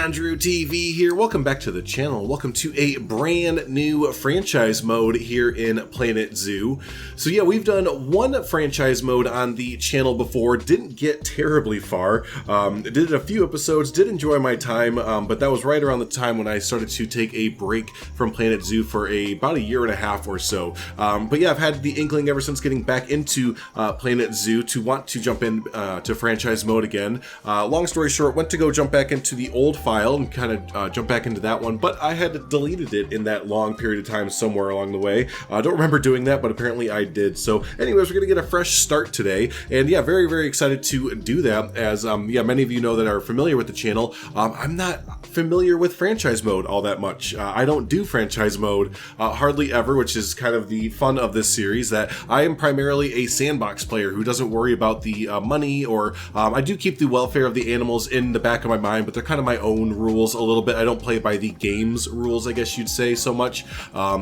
Andrew TV here. Welcome back to the channel. Welcome to a brand new franchise mode here in Planet Zoo. So yeah, we've done one franchise mode on the channel before. Didn't get terribly far. Did a few episodes, did enjoy my time, but that was right around the time when I started to take a break from Planet Zoo for about a year and a half or so. But yeah, I've had the inkling ever since getting back into Planet Zoo to want to jump in to franchise mode again. Long story short, went to go jump back into the old file and kind of jump back into that one, but I had deleted it in that long period of time somewhere along the way. I don't remember doing that, but apparently I did. So anyways, we're gonna get a fresh start today, and yeah, very excited to do that. As yeah, many of you know that are familiar with the channel, I'm not familiar with franchise mode all that much. I don't do franchise mode hardly ever, which is kind of the fun of this series, that I am primarily a sandbox player who doesn't worry about the money, or I do keep the welfare of the animals in the back of my mind, but they're kind of my own rules a little bit. I don't play by the game's rules, I guess you'd say, so much.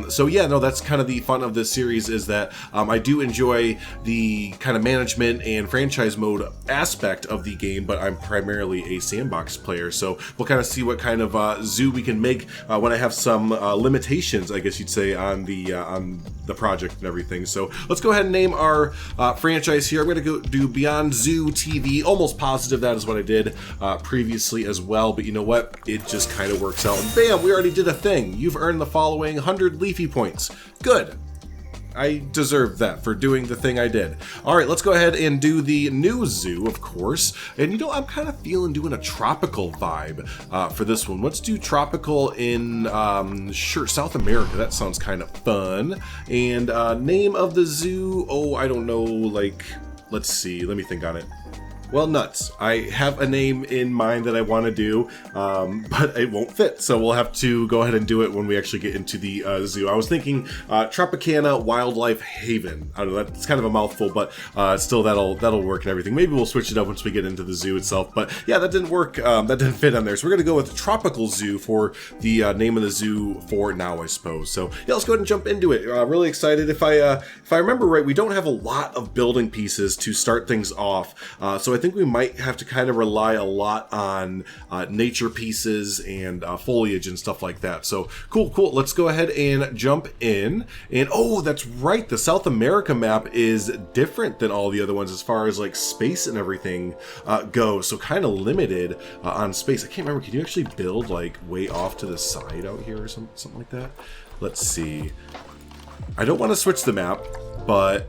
So yeah, no, that's kind of the fun of this series, is that I do enjoy the kind of management and franchise mode aspect of the game, but I'm primarily a sandbox player. So we'll kind of see what kind of zoo we can make when I have some limitations, I guess you'd say, on the project and everything. So let's go ahead and name our franchise here. I'm going to go do Beyond Zoo TV. Almost positive that is what I did previously as well, but you know what? It just kind of works out. And bam, we already did a thing. You've earned the following 100 Leafy points. Good. I deserve that for doing the thing I did. All right, let's go ahead and do the new zoo, of course. And you know, I'm kind of feeling doing a tropical vibe for this one. Let's do tropical in, sure, South America. That sounds kind of fun. And name of the zoo, oh, I don't know, like, let's see, let me think on it. Well, nuts. I have a name in mind that I want to do, but it won't fit. So we'll have to go ahead and do it when we actually get into the zoo. I was thinking Tropicana Wildlife Haven. I don't know, that's kind of a mouthful, but still that'll work and everything. Maybe we'll switch it up once we get into the zoo itself. But yeah, that didn't work. That didn't fit on there. So we're gonna go with Tropical Zoo for the name of the zoo for now, I suppose. So yeah, let's go ahead and jump into it. Really excited. If I remember right, we don't have a lot of building pieces to start things off. So I think we might have to kind of rely a lot on nature pieces and foliage and stuff like that. So cool. Let's go ahead and jump in. And oh, that's right, the South America map is different than all the other ones as far as like space and everything goes. So kind of limited on space. I can't remember, can you actually build like way off to the side out here or something like that? Let's see. I don't want to switch the map, but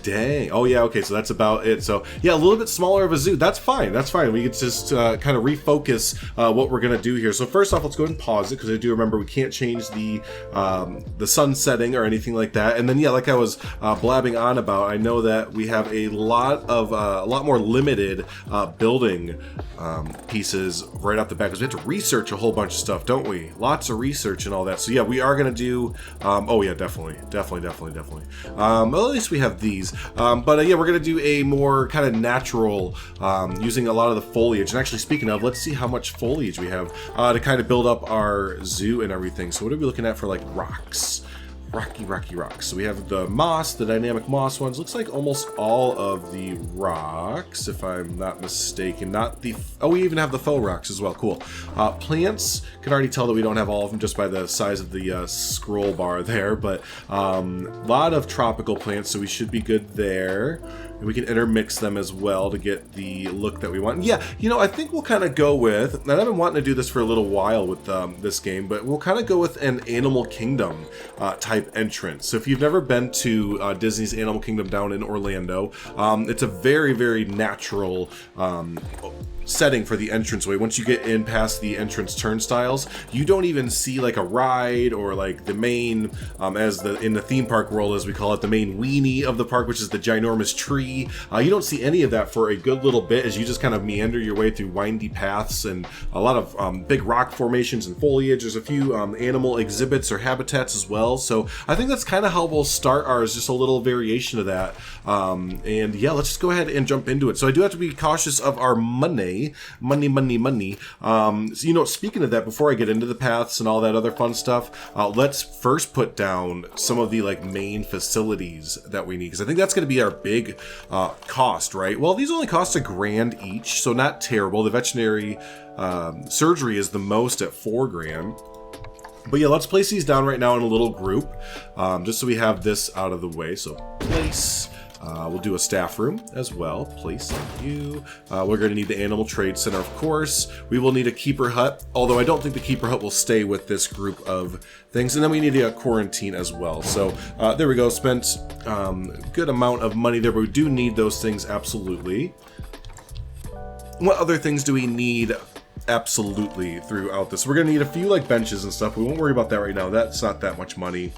dang. Oh yeah, okay, so that's about it. So yeah, a little bit smaller of a zoo. That's fine. We can just kind of refocus what we're gonna do here. So first off, let's go ahead and pause it, because I do remember we can't change the sun setting or anything like that. And then yeah, like I was blabbing on about, I know that we have a lot more limited building pieces right off the bat, because we have to research a whole bunch of stuff, don't we? Lots of research and all that. So yeah, we are gonna do oh yeah, definitely. Well, at least we have these. But yeah, we're gonna do a more kind of natural, using a lot of the foliage. And actually, speaking of, let's see how much foliage we have to kind of build up our zoo and everything. So what are we looking at for like rocks? Rocky rocks. So we have the moss, the dynamic moss ones. Looks like almost all of the rocks, if I'm not mistaken. Not the, oh, we even have the faux rocks as well. Cool. Plants, can already tell that we don't have all of them just by the size of the scroll bar there, but a lot of tropical plants, so we should be good there. And we can intermix them as well to get the look that we want. And yeah, you know, I think we'll kind of go with, and I've been wanting to do this for a little while with this game, but we'll kind of go with an Animal Kingdom type entrance. So if you've never been to Disney's Animal Kingdom down in Orlando, it's a very natural setting for the entranceway. Once you get in past the entrance turnstiles, you don't even see like a ride or like the main, in the theme park world, as we call it, the main weenie of the park, which is the ginormous tree. You don't see any of that for a good little bit, as you just kind of meander your way through windy paths and a lot of big rock formations and foliage. There's a few animal exhibits or habitats as well. So So I think that's kind of how we'll start ours, just a little variation of that. And yeah, let's just go ahead and jump into it. So I do have to be cautious of our money. So, you know, speaking of that, before I get into the paths and all that other fun stuff, let's first put down some of the like main facilities that we need, because I think that's going to be our big cost, right? Well, these only cost $1,000 each, so not terrible. The veterinary surgery is the most at $4,000. But yeah, let's place these down right now in a little group, just so we have this out of the way. So place, we'll do a staff room as well. Place you. We're going to need the animal trade center, of course. We will need a keeper hut, although I don't think the keeper hut will stay with this group of things. And then we need a quarantine as well. So there we go. Spent a good amount of money there, but we do need those things absolutely. What other things do we need absolutely throughout this? We're gonna need a few like benches and stuff. We won't worry about that right now. That's not that much money.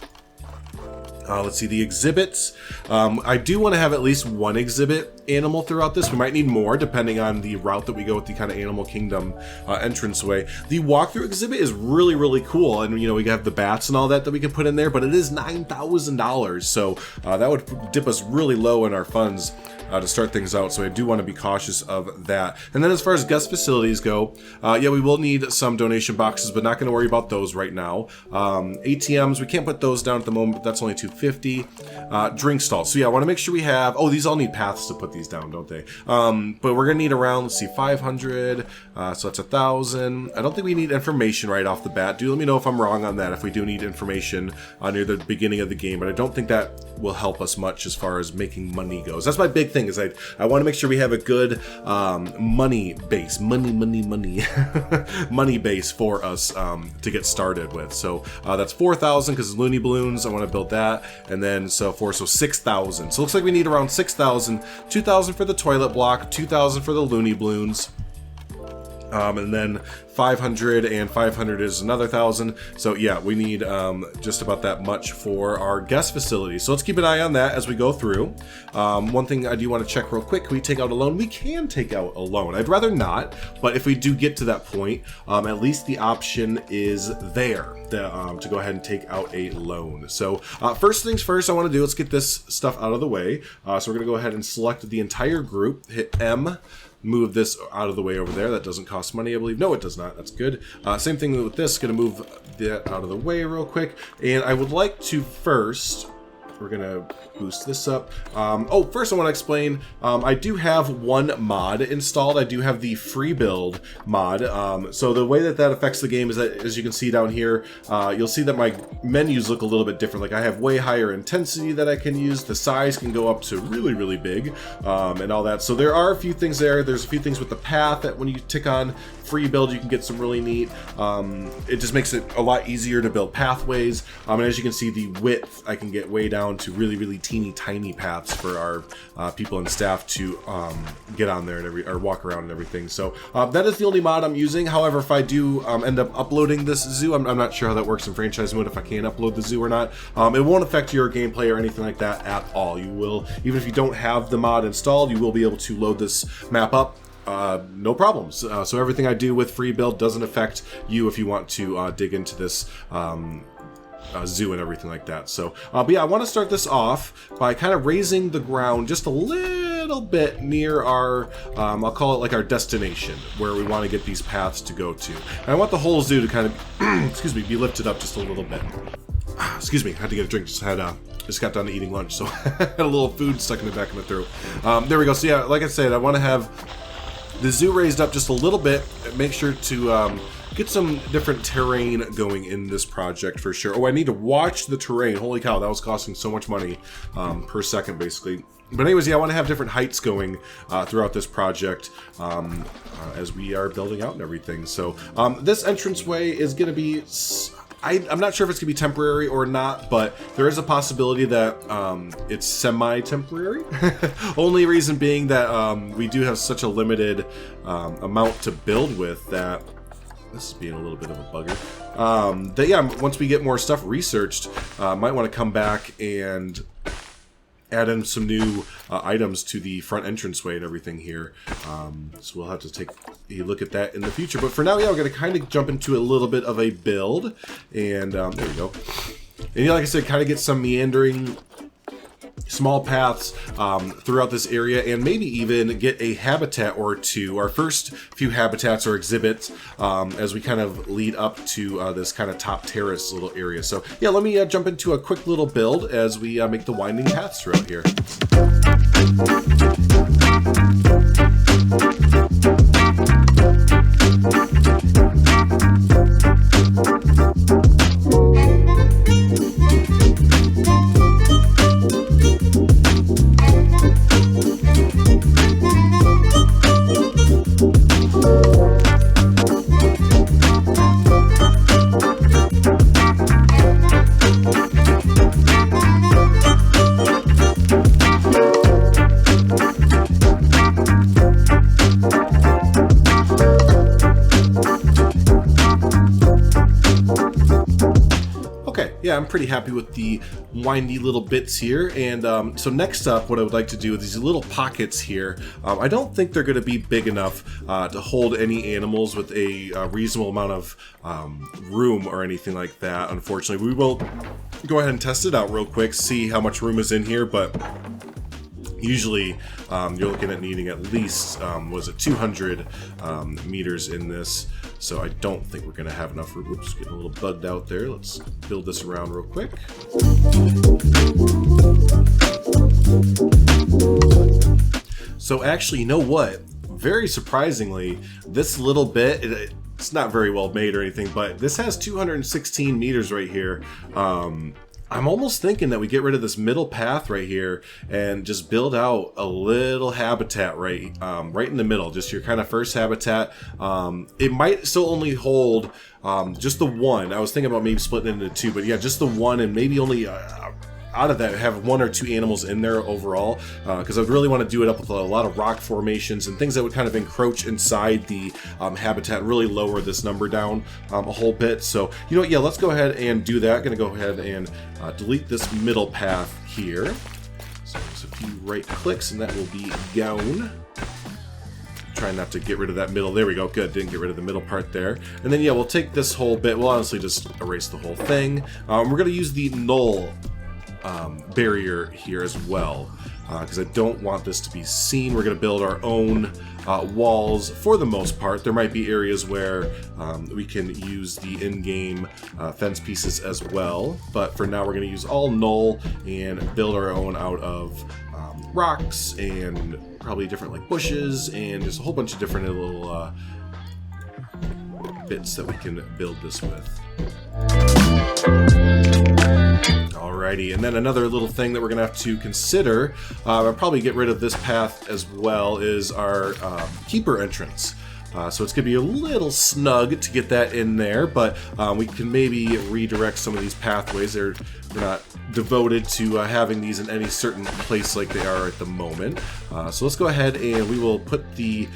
Let's see, the exhibits. I do want to have at least one exhibit animal throughout this. We might need more depending on the route that we go with the kind of Animal Kingdom entranceway. The walkthrough exhibit is really, really cool. And, you know, we have the bats and all that we can put in there, but it is $9,000. So that would dip us really low in our funds to start things out, so I do want to be cautious of that. And then as far as guest facilities go, yeah, we will need some donation boxes, but not going to worry about those right now. ATMs, we can't put those down at the moment, but that's only $250. Drink stalls, so yeah, I want to make sure we have, oh, these all need paths to put these down, don't they? But we're going to need around, let's see, 500, so that's 1,000. I don't think we need information right off the bat. Do let me know if I'm wrong on that, if we do need information near the beginning of the game, but I don't think that will help us much as far as making money goes. That's my big thing, is I want to make sure we have a good money base, money base for us to get started with. So that's 4,000 because it's Looney Balloons. I want to build that, and then so 6,000. So it looks like we need around 6,000, 2,000 for the toilet block, 2,000 for the Looney Balloons. And then 500 and 500 is another 1,000. So yeah, we need just about that much for our guest facility. So let's keep an eye on that as we go through. One thing I do want to check real quick, can we take out a loan? We can take out a loan. I'd rather not, but if we do get to that point, at least the option is there to go ahead and take out a loan. So first things first, I want to do, let's get this stuff out of the way. So we're going to go ahead and select the entire group, hit M, move this out of the way over there. That doesn't cost money, I believe. No, it does not. That's good. Same thing with this. Going to move that out of the way real quick. And I would like to first, we're going to boost this up. Oh, first I want to explain, I do have one mod installed. I do have the free build mod. So the way that affects the game is that, as you can see down here, you'll see that my menus look a little bit different. Like I have way higher intensity that I can use. The size can go up to really, really big, and all that. So there are a few things there. There's a few things with the path that when you tick on free build, you can get some really neat. It just makes it a lot easier to build pathways. And as you can see, the width, I can get way down to really, really teeny tiny paths for our people and staff to get on there and or walk around and everything. So that is the only mod I'm using. However, if I do end up uploading this zoo, I'm not sure how that works in franchise mode, if I can upload the zoo or not. It won't affect your gameplay or anything like that at all. You will, even if you don't have the mod installed, you will be able to load this map up. No problems. So everything I do with free build doesn't affect you if you want to dig into this zoo and everything like that. So, but yeah, I want to start this off by kind of raising the ground just a little bit near our, I'll call it like our destination, where we want to get these paths to go to. And I want the whole zoo to kind of, excuse me, be lifted up just a little bit. Excuse me, had to get a drink, just got done eating lunch, so had a little food stuck in the back of my throat. There we go. So yeah, like I said, I want to have the zoo raised up just a little bit. Make sure to get some different terrain going in this project for sure. Oh, I need to watch the terrain. Holy cow, that was costing so much money per second, basically. But anyways, yeah, I want to have different heights going throughout this project as we are building out and everything. So this entranceway is going to be... I'm not sure if it's going to be temporary or not, but there is a possibility that it's semi-temporary. Only reason being that we do have such a limited amount to build with that... This is being a little bit of a bugger. That, yeah, once we get more stuff researched, might want to come back and add in some new items to the front entranceway and everything here. So we'll have to take a look at that in the future. But for now, yeah, we're going to kind of jump into a little bit of a build. And there we go. And like I said, kind of get some meandering small paths throughout this area, and maybe even get a habitat or two, our first few habitats or exhibits, as we kind of lead up to this kind of top terrace little area. So yeah, let me jump into a quick little build as we make the winding paths throughout here. Yeah, I'm pretty happy with the windy little bits here. And so next up, what I would like to do with these little pockets here, I don't think they're going to be big enough to hold any animals with a reasonable amount of room or anything like that. Unfortunately, we will go ahead and test it out real quick, see how much room is in here, but usually you're looking at needing at least, was it 200 meters in this. So I don't think we're going to have enough room. Oops, getting a little bugged out there. Let's build this around real quick. So actually, you know what? Very surprisingly, this little bit, it's not very well made or anything, but this has 216 meters right here. I'm almost thinking that we get rid of this middle path right here and just build out a little habitat right in the middle, just your kind of first habitat. It might still only hold just the one. I was thinking about maybe splitting it into two, but yeah, just the one, and maybe only out of that have one or two animals in there overall, because I really want to do it up with a lot of rock formations and things that would kind of encroach inside the habitat, really lower this number down a whole bit. So you know what, yeah, let's go ahead and do that. Gonna go ahead and delete this middle path here. So there's a few right clicks and that will be gone. Trying not to get rid of that middle. There we go. Good. Didn't get rid of the middle part there. And then yeah, we'll take this whole bit. We'll honestly just erase the whole thing. We're going to use the null barrier here as well, because I don't want this to be seen. We're going to build our own walls for the most part. There might be areas where we can use the in-game fence pieces as well, but for now we're going to use all null and build our own out of rocks and probably different like bushes and just a whole bunch of different little bits that we can build this with. Alrighty, and then another little thing that we're going to have to consider, I'll probably get rid of this path as well, is our keeper entrance. So it's going to be a little snug to get that in there, but we can maybe redirect some of these pathways. They're not devoted to having these in any certain place like they are at the moment. So let's go ahead and we will put the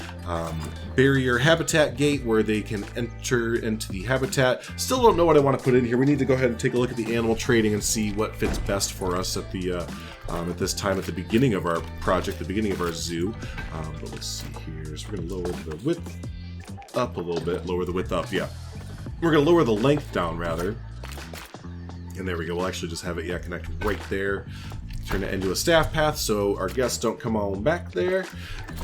barrier habitat gate where they can enter into the habitat. Still don't know what I want to put in here. We need to go ahead and take a look at the animal trading and see what fits best for us at the at this time at the beginning of our project, the beginning of our zoo. But let's see here. So we're going to lower the width up a little bit. Lower the width up, yeah. We're going to lower the length down, rather. And there we go. We'll actually just have it, yeah, connect right there. Turn it into a staff path so our guests don't come on back there.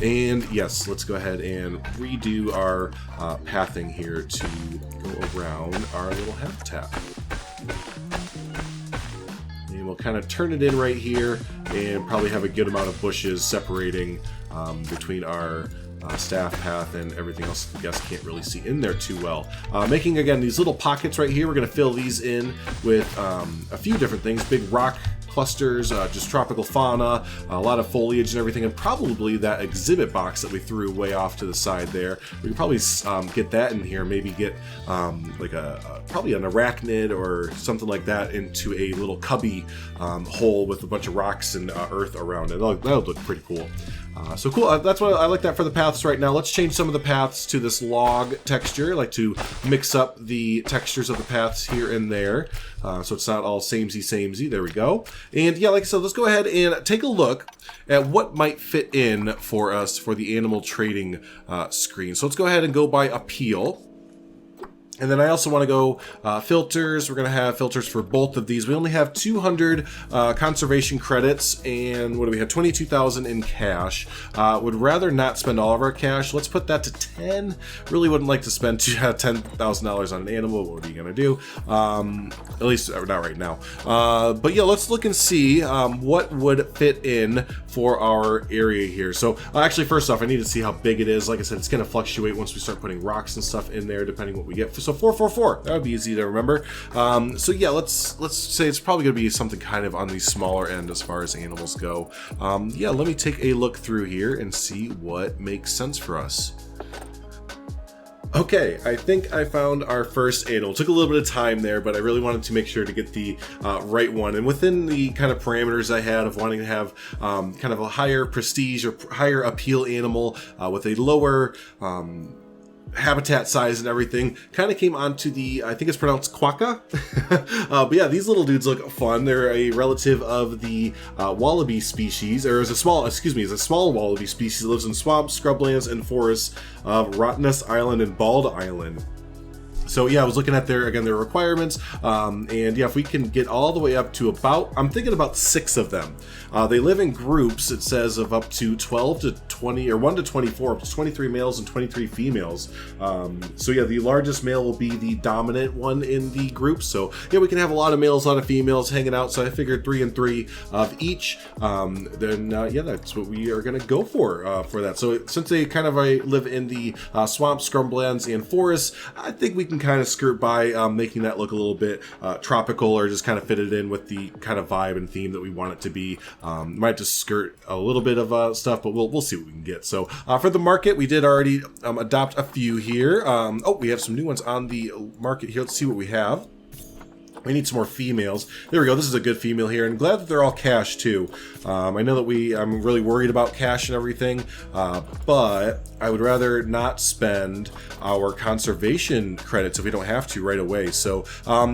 And yes, let's go ahead and redo our pathing here to go around our little habitat. And we'll kind of turn it in right here and probably have a good amount of bushes separating between our staff path and everything else the guests can't really see in there too well. Making, again, these little pockets right here. We're going to fill these in with a few different things. Big rock clusters, just tropical fauna, a lot of foliage and everything, and probably that exhibit box that we threw way off to the side there. We could probably get that in here, maybe get like probably an arachnid or something like that into a little cubby hole with a bunch of rocks and earth around it. That'll look pretty cool. So cool, that's what I like that for the paths right now. Let's change some of the paths to this log texture. I like to mix up the textures of the paths here and there, so it's not all samey. There we go. And yeah, like I said, let's go ahead and take a look at what might fit in for us for the animal trading screen. So let's go ahead and go by appeal. And then I also want to go filters. We're going to have filters for both of these. We only have 200 conservation credits, and what do we have? 22,000 in cash. Would rather not spend all of our cash. Let's put that to 10. Really wouldn't like to spend $10,000 on an animal. What are you going to do? At least not right now. But yeah, let's look and see what would fit in for our area here. So actually, first off, I need to see how big it is. Like I said, it's going to fluctuate once we start putting rocks and stuff in there, depending what we get. So 444, that would be easy to remember. So yeah, let's say it's probably going to be something kind of on the smaller end as far as animals go. Yeah, let me take a look through here and see what makes sense for us. Okay, I think I found our first animal. It took a little bit of time there, but I really wanted to make sure to get the right one. And within the kind of parameters I had of wanting to have kind of a higher prestige or higher appeal animal with a lower habitat size and everything, kind of came onto the, I think it's pronounced Quokka. But yeah, these little dudes look fun. They're a relative of the wallaby species, or is a small wallaby species that lives in swamps, scrublands, and forests of Rottnest Island and Bald Island. So yeah, I was looking at their requirements, and yeah, if we can get all the way up to about, I'm thinking about 6 of them. They live in groups, it says, of up to 12 to 20, or 1 to 24, up to 23 males and 23 females. So yeah, the largest male will be the dominant one in the group. So yeah, we can have a lot of males, a lot of females hanging out. So I figured 3 and 3 of each. Then yeah, that's what we are going to go for that. So since they kind of live in the swamps, scrublands, and forests, I think we can kind of skirt by making that look a little bit tropical, or just kind of fit it in with the kind of vibe and theme that we want it to be. Might just skirt a little bit of stuff, but we'll see what we can get. So for the market, we did already adopt a few here. Oh, we have some new ones on the market here. Let's see what we have. We need some more females. There we go. This is a good female here, and glad that they're all cash too. I know that I'm really worried about cash and everything, but I would rather not spend our conservation credits if we don't have to right away. So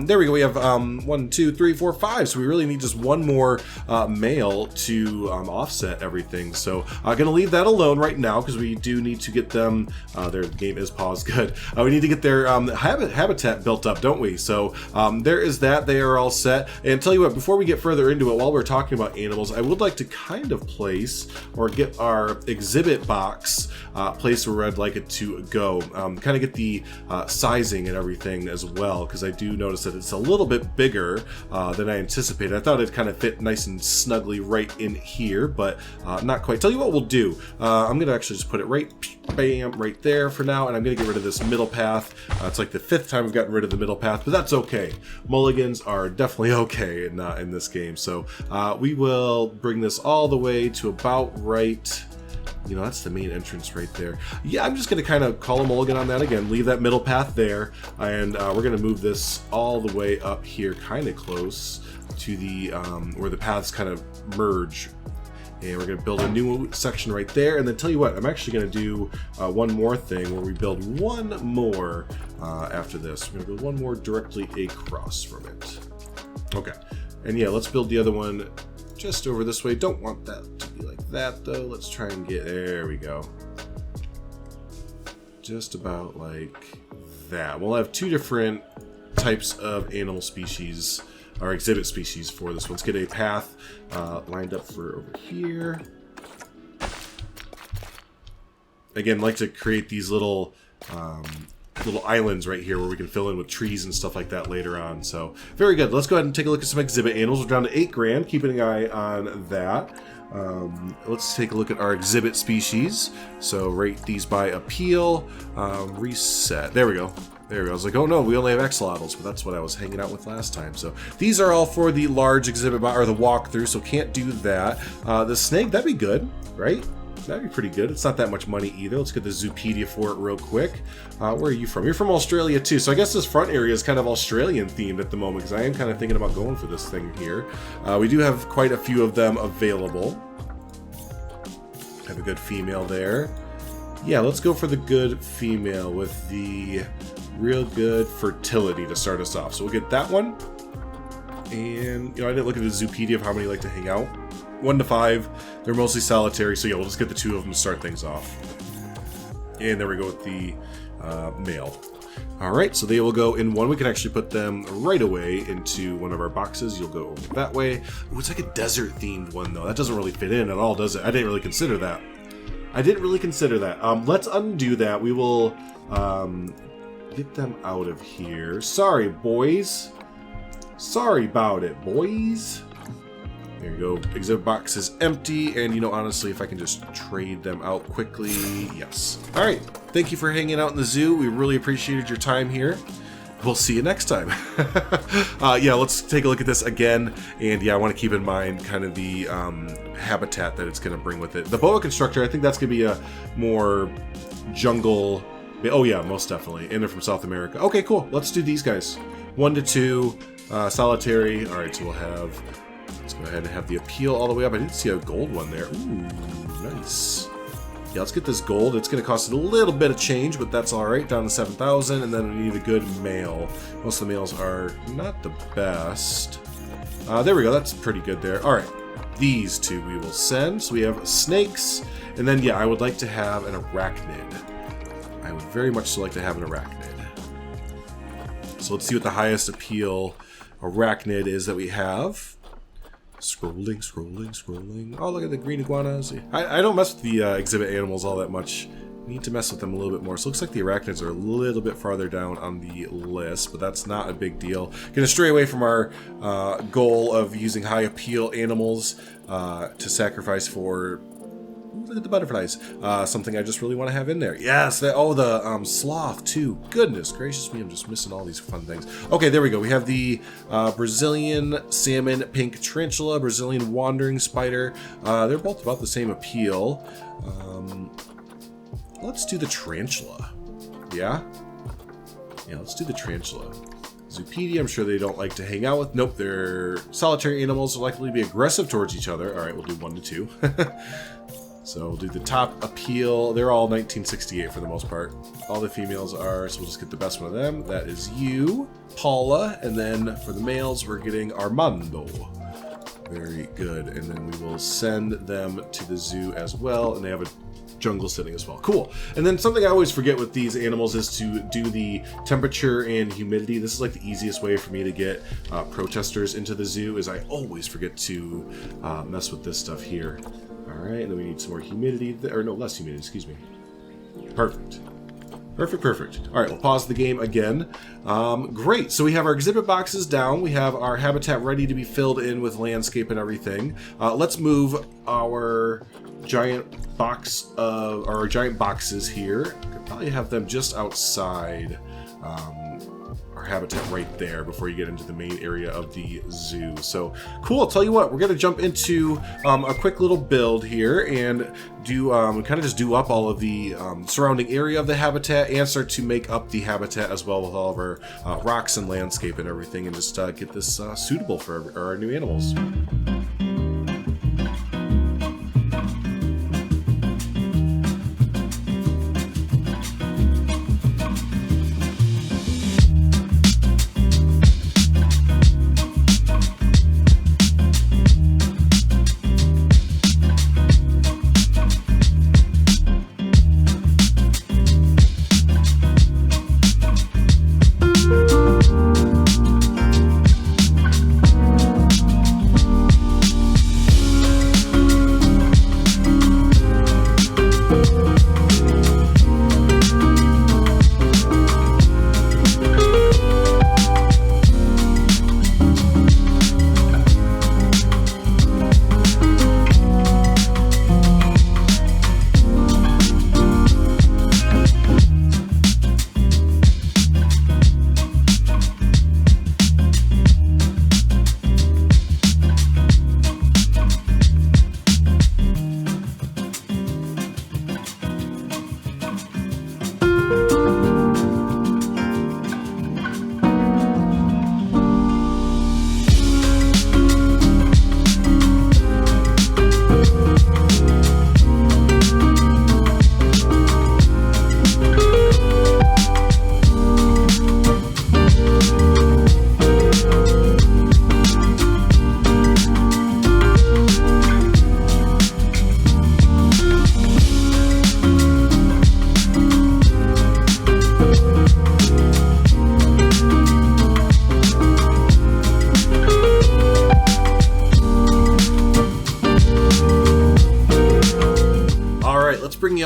there we go. We have 1, 2, 3, 4, 5. So we really need just one more male to offset everything. So I'm gonna leave that alone right now because we do need to get them. Their game is paused. Good. We need to get their habitat built up, don't we? So there is that. They are all set. And tell you what, before we get further into it, while we're talking about animals, I would like to kind of place or get our exhibit box placed where I'd like it to go. Kind of get the sizing and everything as well, because I do notice that it's a little bit bigger than I anticipated. I thought it'd kind of fit nice and snugly right in here, but not quite. Tell you what we'll do. I'm going to actually just put it right there for now, and I'm going to get rid of this middle path. It's like the 5th time we've gotten rid of the middle path, but that's okay. Mulligans are definitely okay in this game. So we will bring this all the way to about right. You know, that's the main entrance right there. Yeah, I'm just going to kind of call a mulligan on that again. Leave that middle path there. And we're going to move this all the way up here, kind of close to the where the paths kind of merge. And we're going to build a new section right there. And then tell you what, I'm actually going to do one more thing where we build one more after this. We're going to build one more directly across from it. Okay. And yeah, let's build the other one just over this way. Don't want that to be like that though. Let's try and get, there we go. Just about like that. We'll have 2 different types of animal species, or exhibit species for this one. Let's get a path lined up for over here. Again, like to create these little islands right here where we can fill in with trees and stuff like that later on. So very good. Let's go ahead and take a look at some exhibit animals. We're down to 8 grand, keeping an eye on that. Let's take a look at our exhibit species. So rate these by appeal, reset. There we go. There we go. I was like, oh no, we only have axolotls, but that's what I was hanging out with last time. So these are all for the large exhibit or the walkthrough, so can't do that. The snake, that'd be good, right? That'd be pretty good. It's not that much money either. Let's get the Zoopedia for it real quick. Where are you from? You're from Australia too, so I guess this front area is kind of Australian themed at the moment, because I am kind of thinking about going for this thing here. We do have quite a few of them available. Have a good female there. Yeah, let's go for the good female with the real good fertility to start us off. So we'll get that one. And, you know, I didn't look at the Zoopedia of how many like to hang out. 1 to 5. They're mostly solitary, so yeah, we'll just get the 2 of them to start things off. And there we go with the male. All right, so they will go in one. We can actually put them right away into one of our boxes. You'll go over that way. Ooh, it's like a desert-themed one, though. That doesn't really fit in at all, does it? I didn't really consider that. Let's undo that. We will get them out of here. Sorry, boys. Sorry about it, boys. There you go. Exhibit box is empty, and honestly, if I can just trade them out quickly, yes. All right, thank you for hanging out in the zoo. We really appreciated your time here. We'll see you next time. Yeah, let's take a look at this again, and yeah, I want to keep in mind kind of the habitat that it's going to bring with it. The boa constrictor, I think that's going to be a more jungle. Oh yeah, most definitely, and they're from South America. Okay, cool. Let's do these guys. 1 to 2, solitary. All right, so we'll have. Let's go ahead and have the appeal all the way up. I didn't see a gold one there. Ooh, nice. Yeah, let's get this gold. It's going to cost a little bit of change, but that's all right. Down to 7,000, and then we need a good male. Most of the males are not the best. There we go. That's pretty good there. All right, these two we will send. So we have snakes, and then yeah, I would like to have an arachnid. I would very much so like to have an arachnid. So let's see what the highest appeal arachnid is that we have. Scrolling. Oh, look at the green iguanas. I don't mess with the exhibit animals all that much. I need to mess with them a little bit more. So it looks like the arachnids are a little bit farther down on the list, but that's not a big deal. Gonna stray away from our goal of using high appeal animals to sacrifice for... Look at the butterflies. Something I just really want to have in there. Yes, the sloth too. Goodness gracious me, I'm just missing all these fun things. Okay, there we go. We have the Brazilian salmon pink tarantula, Brazilian wandering spider. They're both about the same appeal. Let's do the tarantula. Yeah? Yeah, let's do the tarantula. Zoopedia, I'm sure they don't like to hang out with. Nope, they're solitary animals, are likely to be aggressive towards each other. All right, we'll do 1 to 2. So we'll do the top appeal. They're all 1968 for the most part. All the females are, so we'll just get the best one of them. That is you, Paula, and then for the males, we're getting Armando. Very good. And then we will send them to the zoo as well, and they have a jungle setting as well. Cool. And then something I always forget with these animals is to do the temperature and humidity. This is like the easiest way for me to get protesters into the zoo, is I always forget to mess with this stuff here. All right, and then we need some more humidity, or no, less humidity, excuse me. Perfect. All right, we'll pause the game again. Great, so we have our exhibit boxes down. We have our habitat ready to be filled in with landscape and everything. Let's move our giant box of, or our giant boxes here. Could probably have them just outside our habitat right there before you get into the main area of the zoo. So cool. I'll tell you what, we're going to jump into a quick little build here and do kind of just do up all of the surrounding area of the habitat and start to make up the habitat as well with all of our rocks and landscape and everything, and just get this suitable for our new animals.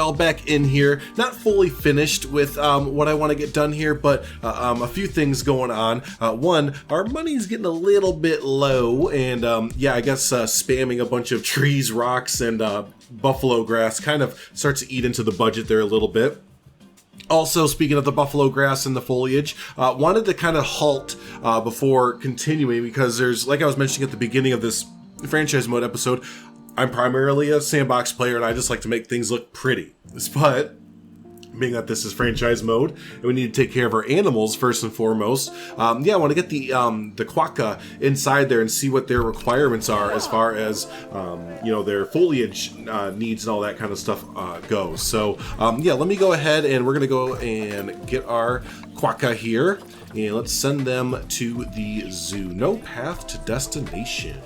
all back in here. Not fully finished with what I want to get done here, but a few things going on. One, our money's getting a little bit low, and yeah, I guess spamming a bunch of trees, rocks, and buffalo grass kind of starts to eat into the budget there a little bit. Also, speaking of the buffalo grass and the foliage, wanted to kind of halt before continuing, because there's, like I was mentioning at the beginning of this franchise mode episode, I'm primarily a sandbox player and I just like to make things look pretty. But being that this is franchise mode and we need to take care of our animals first and foremost, yeah, I want to get the Quokka inside there and see what their requirements are as far as you know, their foliage needs and all that kind of stuff goes. So yeah, let me go ahead and we're gonna go and get our Quokka here, and let's send them to the zoo. No path to destination.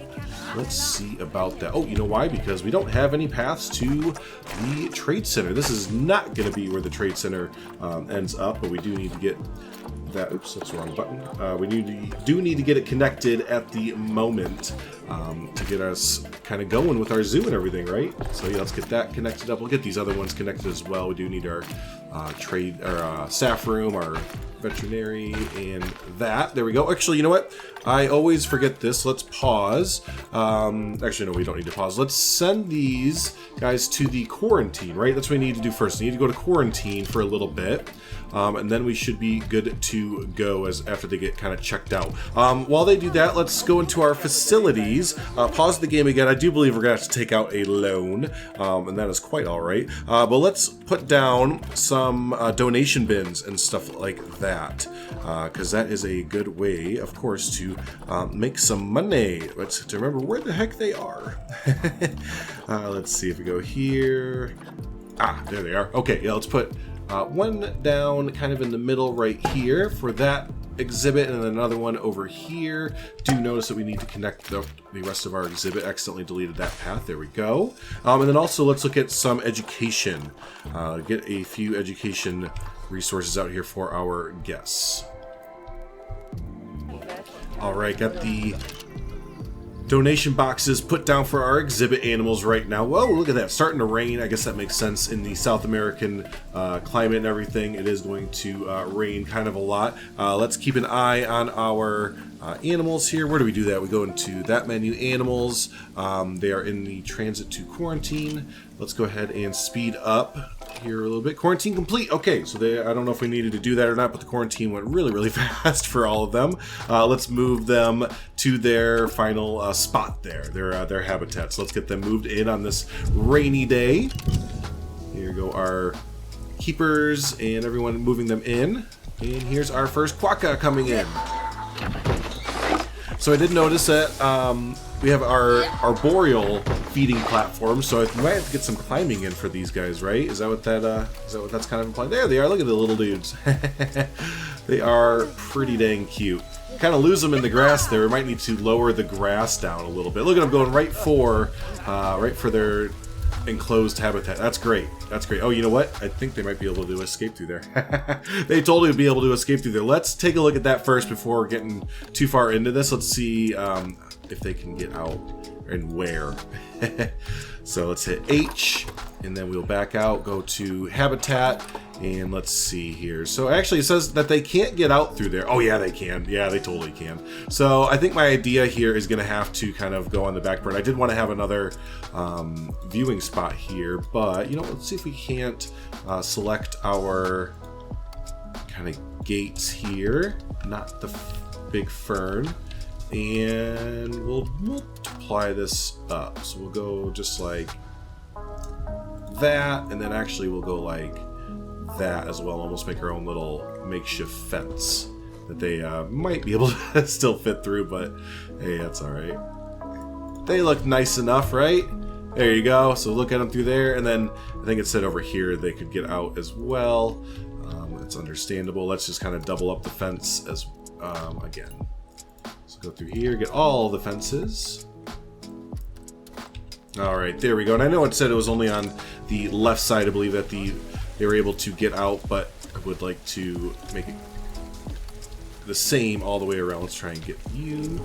Let's see about that. Oh, you know why? Because we don't have any paths to the trade center. This is not going to be where the trade center ends up, but we do need to get that. Oops, that's the wrong button. We do need to get it connected at the moment to get us kind of going with our zoo and everything, right? So yeah, let's get that connected up. We'll get these other ones connected as well. We do need our trade, our staff room, our veterinary, and that. There we go. Actually, you know what? I always forget this. Let's pause. Actually, no, we don't need to pause. Let's send these guys to the quarantine, right? That's what we need to do first. We need to go to quarantine for a little bit. And then we should be good to go after they get kind of checked out. While they do that, let's go into our facilities. Pause the game again. I do believe we're going to have to take out a loan, and that is quite all right. But let's put down some donation bins and stuff like that, because that is a good way, of course, to make some money. Let's have to remember where the heck they are. Let's see if we go here. Ah, there they are. Okay, yeah, let's put one down kind of in the middle right here for that exhibit, and another one over here. Do notice that we need to connect the rest of our exhibit. Accidentally deleted that path. There we go. And then also let's look at some education. Get a few education resources out here for our guests. All right, got the donation boxes put down for our exhibit animals right now. Whoa, look at that, starting to rain. I guess that makes sense in the South American climate and everything. It is going to rain kind of a lot. Let's keep an eye on our animals here. Where do we do that? We go into that menu, animals. They are in the transit to quarantine. Let's go ahead and speed up here a little bit. Quarantine complete. Okay, so I don't know if we needed to do that or not, but the quarantine went really fast for all of them. Let's move them to their final spot there, their habitat. So let's get them moved in on this rainy day. Here go our keepers and everyone moving them in. And here's our first Quokka coming in. So I did notice that we have our arboreal feeding platform, so we might have to get some climbing in for these guys, right? Is that what that's kind of implying? There they are. Look at the little dudes. They are pretty dang cute. Kind of lose them in the grass there. We might need to lower the grass down a little bit. Look at them going right for their enclosed habitat. That's great. That's great. Oh, you know what? I think they might be able to escape through there. They totally would be able to escape through there. Let's take a look at that first before we're getting too far into this. Let's see if they can get out and where. So let's hit H, and then we'll back out, go to habitat, and let's see here. So actually it says that they can't get out through there. Oh yeah, they can. Yeah, they totally can. So I think my idea here is going to have to kind of go on the back burner. I did want to have another viewing spot here, but you know, let's see if we can't select our kind of gates here, not the big fern. And we'll multiply this up. So we'll go just like that, and then actually we'll go like that as well. Almost make our own little makeshift fence that they might be able to still fit through, but hey, that's all right. They look nice enough, right? There you go. So look at them through there, and then I think it said over here they could get out as well. It's understandable. Let's just kind of double up the fence as again. Go through here, get all the fences. All right, there we go. And I know it said it was only on the left side, I believe, that they were able to get out, but I would like to make it the same all the way around. Let's try and get you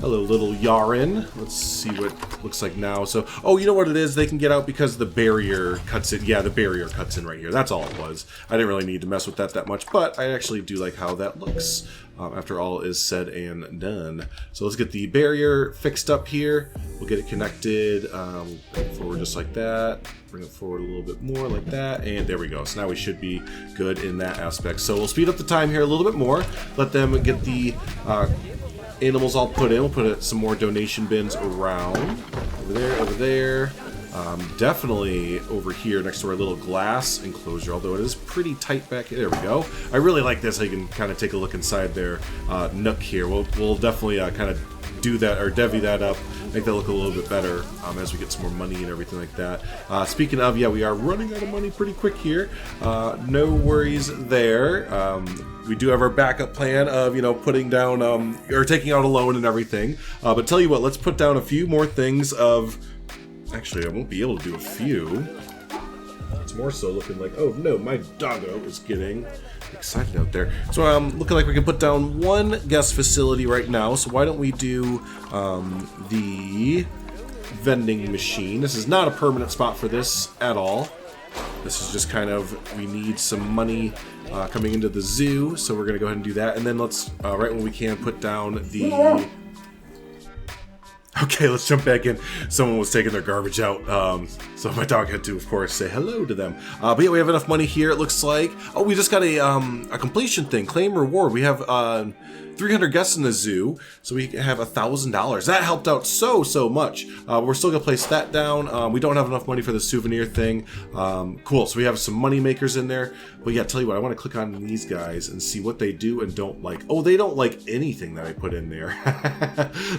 Hello, little Yarin. Let's see what it looks like now. So, oh, you know what it is? They can get out because the barrier cuts in. Yeah, the barrier cuts in right here. That's all it was. I didn't really need to mess with that much, but I actually do like how that looks after all is said and done. So let's get the barrier fixed up here. We'll get it connected. Bring it forward just like that. Bring it forward a little bit more like that. And there we go. So now we should be good in that aspect. So we'll speed up the time here a little bit more. Let them get the animals all put in. We'll put some more donation bins around. Over there. Definitely over here next to our little glass enclosure, although it is pretty tight back. There we go. I really like this. How you can kind of take a look inside their nook here. We'll definitely kind of do that or devy that up, make that look a little bit better as we get some more money and everything like that. Speaking of, yeah, we are running out of money pretty quick here. No worries there. We do have our backup plan of, you know, putting down or taking out a loan and everything. But tell you what, let's put down a few more things of. Actually, I won't be able to do a few. It's more so looking like, oh no, my doggo is getting excited out there. So looking like we can put down one guest facility right now. So why don't we do the vending machine? This is not a permanent spot for this at all. This is just kind of, we need some money coming into the zoo. So we're going to go ahead and do that. And then let's, right when we can, put down the... Okay, let's jump back in. Someone was taking their garbage out, so my dog had to, of course, say hello to them. But yeah, we have enough money here, it looks like. Oh, we just got a completion thing. Claim reward. We have 300 guests in the zoo, so we have $1,000. That helped out so much. We're still going to place that down. We don't have enough money for the souvenir thing. Cool, so we have some money makers in there. But yeah, tell you what, I want to click on these guys and see what they do and don't like. Oh, they don't like anything that I put in there.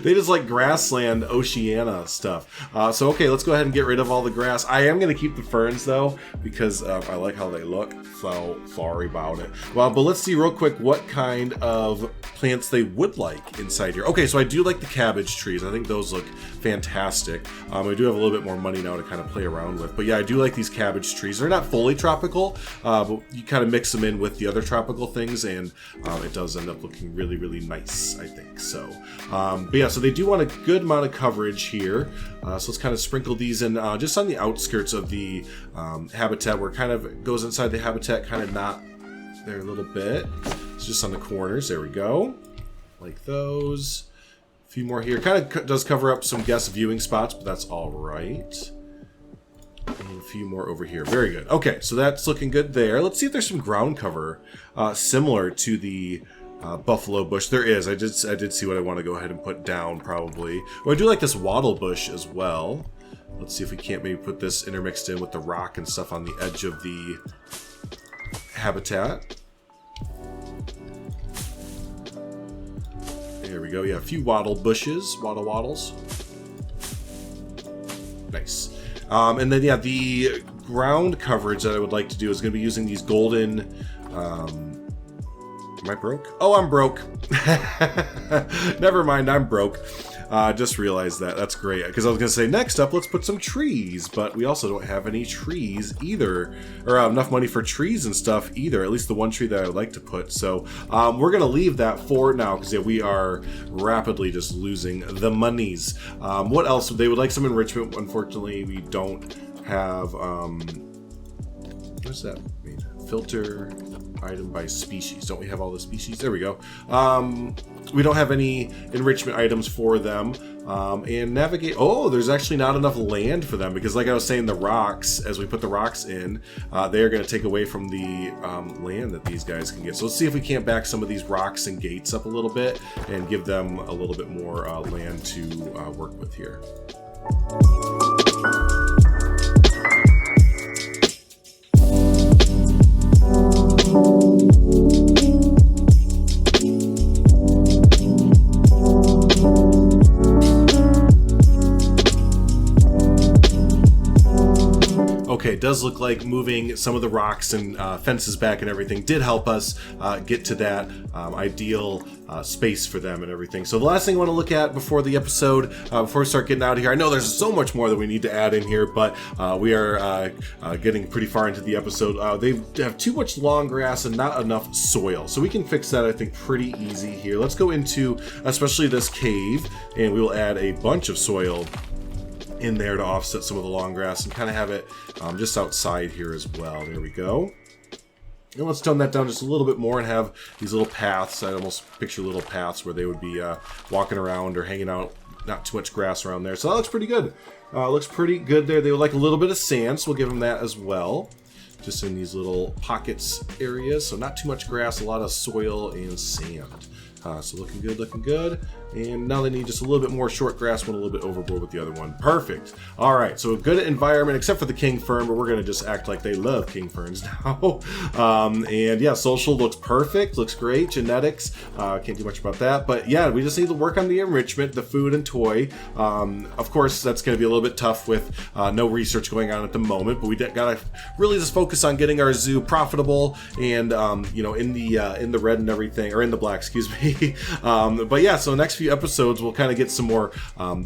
They just like grassland, Oceania stuff. So okay, let's go ahead and get rid of all the grass. I am going to keep the ferns though, because I like how they look. So sorry about it. Well, but let's see real quick what kind of plants they would like inside here. Okay, so I do like the cabbage trees. I think those look fantastic. I do have a little bit more money now to kind of play around with. But yeah, I do like these cabbage trees. They're not fully tropical, but you kind of mix them in with the other tropical things, and it does end up looking really nice, I think. So, but yeah, so they do want a good amount of coverage here. So let's kind of sprinkle these in just on the outskirts of the habitat, where it kind of goes inside the habitat, kind of not there a little bit. It's just on the corners. There we go. Like those. A few more here. Kind of does cover up some guest viewing spots, but that's all right. And a few more over here. Very good. Okay, so that's looking good there. Let's see if there's some ground cover similar to the buffalo bush. There is. I did see what I want to go ahead and put down probably. Oh, I do like this wattle bush as well. Let's see if we can't maybe put this intermixed in with the rock and stuff on the edge of the habitat. There we go. Yeah, a few wattle bushes. Wattles. Nice. And then, yeah, the ground coverage that I would like to do is going to be using these golden... am I broke? Oh, I'm broke. Never mind, I'm broke. Just realized that. That's great. Because I was going to say, next up, let's put some trees. But we also don't have any trees either. Or enough money for trees and stuff either. At least the one tree that I would like to put. So we're going to leave that for now. Because yeah, we are rapidly just losing the monies. What else? They would like some enrichment. Unfortunately, we don't have... what does that mean? Filter item by species. Don't we have all the species? There we go. We don't have any enrichment items for them. And navigate. Oh, there's actually not enough land for them, because like I was saying, the rocks, as we put the rocks in, they are going to take away from the land that these guys can get. So let's see if we can't back some of these rocks and gates up a little bit and give them a little bit more land to work with here. Okay, it does look like moving some of the rocks and fences back and everything did help us get to that ideal space for them and everything. So the last thing I want to look at before the episode, before we start getting out of here, I know there's so much more that we need to add in here, but we are getting pretty far into the episode. They have too much long grass and not enough soil. So we can fix that, I think, pretty easy here. Let's go into especially this cave, and we will add a bunch of soil in there to offset some of the long grass and kind of have it just outside here as well. There we go. And let's tone that down just a little bit more and have these little paths. I almost picture little paths where they would be walking around or hanging out, not too much grass around there. So that looks pretty good. Looks pretty good there. They would like a little bit of sand, so we'll give them that as well. Just in these little pockets areas. So not too much grass, a lot of soil and sand. So looking good, looking good. And now they need just a little bit more short grass, went a little bit overboard with the other one. Perfect. All right, so a good environment, except for the king fern, but we're going to just act like they love king ferns now. And yeah, social looks perfect, looks great. Genetics, can't do much about that. But yeah, we just need to work on the enrichment, the food and toy. Of course, that's going to be a little bit tough with no research going on at the moment, but we got to really just focus on getting our zoo profitable and, you know, in the red and everything, or in the black, excuse me. But yeah, so next few episodes we'll kind of get some more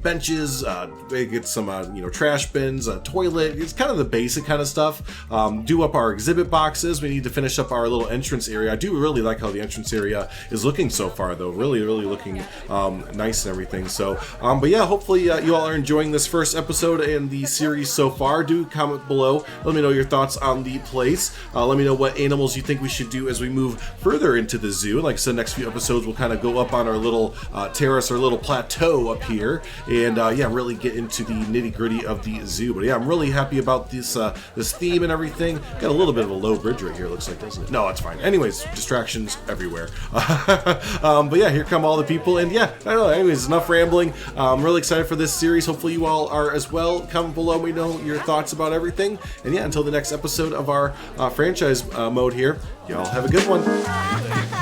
benches, get some you know, trash bins, a toilet. It's kind of the basic kind of stuff. Do up our exhibit boxes. We need to finish up our little entrance area. I do really like how the entrance area is looking so far, though. Really looking nice and everything. So but yeah, hopefully you all are enjoying this first episode and the series so far. Do comment below, let me know your thoughts on the place. Let me know what animals you think we should do as we move further into the zoo. Like I said, next few episodes we'll kind of go up on our little terrace or little plateau up here and yeah, really get into the nitty-gritty of the zoo. But yeah, I'm really happy about this this theme and everything. Got a little bit of a low bridge right here, looks like, doesn't it? No, it's fine. Anyways, distractions everywhere. But yeah, here come all the people, and yeah, I don't know, anyways, enough rambling. I'm really excited for this series. Hopefully you all are as well. Comment below, let me know your thoughts about everything. And yeah, until the next episode of our franchise mode here, y'all have a good one.